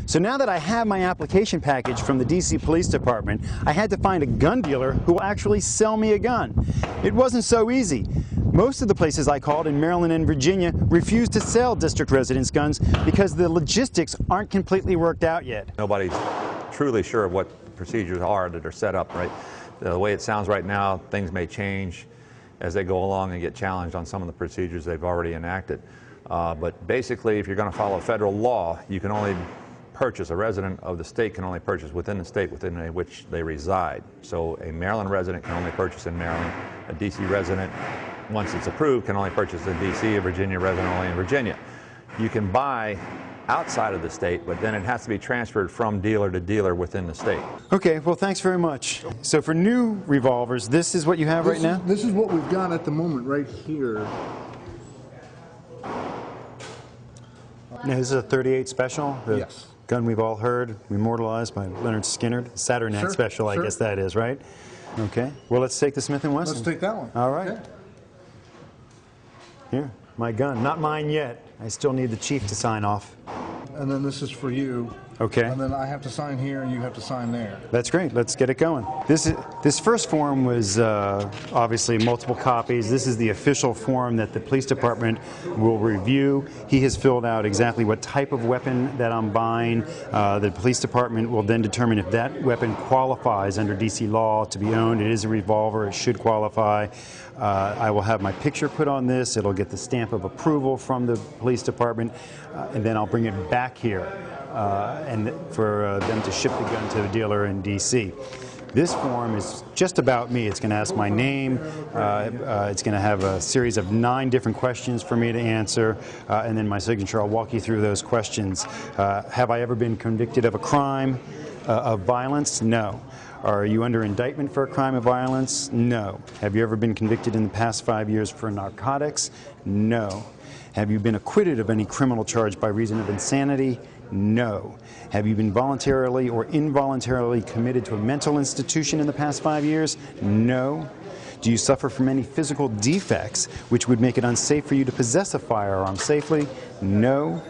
So now that I have my application package from the DC Police Department, I had to find a gun dealer who will actually sell me a gun. It wasn't so easy. Most of the places I called in Maryland and Virginia refused to sell district residents guns because the logistics aren't completely worked out yet. Nobody's truly sure of what the procedures are that are set up, right? The way it sounds right now, things may change as they go along and get challenged on some of the procedures they've already enacted. But basically, if you're going to follow federal law, you can only purchase, a resident of the state can only purchase within the state within which they reside. So a Maryland resident can only purchase in Maryland. A DC resident, once it's approved, can only purchase in DC. A Virginia resident only in Virginia. You can buy outside of the state, but then it has to be transferred from dealer to dealer within the state. Okay, well, thanks very much. So for new revolvers, this is what you have right now? This is what we've got at the moment right here. Now, this is a .38 special? The yes. Gun we've all heard, immortalized by Leonard Skinner. Saturn Act special, I guess that is, right? Okay. Well, let's take the Smith & Wesson. Let's take that one. All right. Okay. Here, my gun. Not mine yet. I still need the chief to sign off. And then this is for you. Okay. And then I have to sign here and you have to sign there. That's great. Let's get it going. This first form was obviously multiple copies. This is the official form that the police department will review. He has filled out exactly what type of weapon that I'm buying. The police department will then determine if that weapon qualifies under DC law to be owned. It is a revolver. It should qualify. I will have my picture put on this. It'll get the stamp of approval from the police department, and then I'll bring it back here. And for them to ship the gun to the dealer in DC. This form is just about me. It's going to ask my name. It's going to have a series of 9 different questions for me to answer, and then my signature. I'll walk you through those questions. Have I ever been convicted of a crime of violence? No. Are you under indictment for a crime of violence? No. Have you ever been convicted in the past 5 years for narcotics? No. Have you been acquitted of any criminal charge by reason of insanity? No. Have you been voluntarily or involuntarily committed to a mental institution in the past 5 years? No. Do you suffer from any physical defects which would make it unsafe for you to possess a firearm safely? No.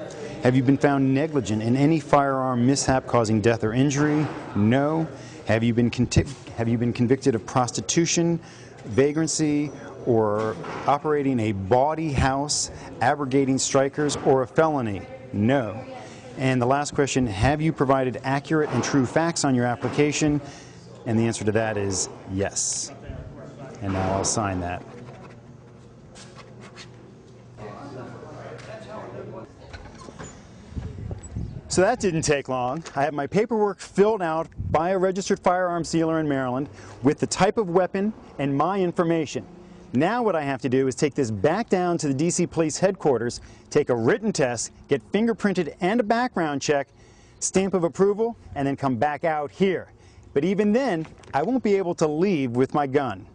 Have you been found negligent in any firearm mishap causing death or injury? No. Have you been convicted of prostitution, vagrancy, or operating a bawdy house, abrogating strikers, or a felony? No. And the last question, have you provided accurate and true facts on your application? And the answer to that is yes. And now I'll sign that. So that didn't take long. I have my paperwork filled out by a registered firearms dealer in Maryland with the type of weapon and my information. Now what I have to do is take this back down to the DC Police headquarters, take a written test, get fingerprinted and a background check, stamp of approval, and then come back out here. But even then, I won't be able to leave with my gun.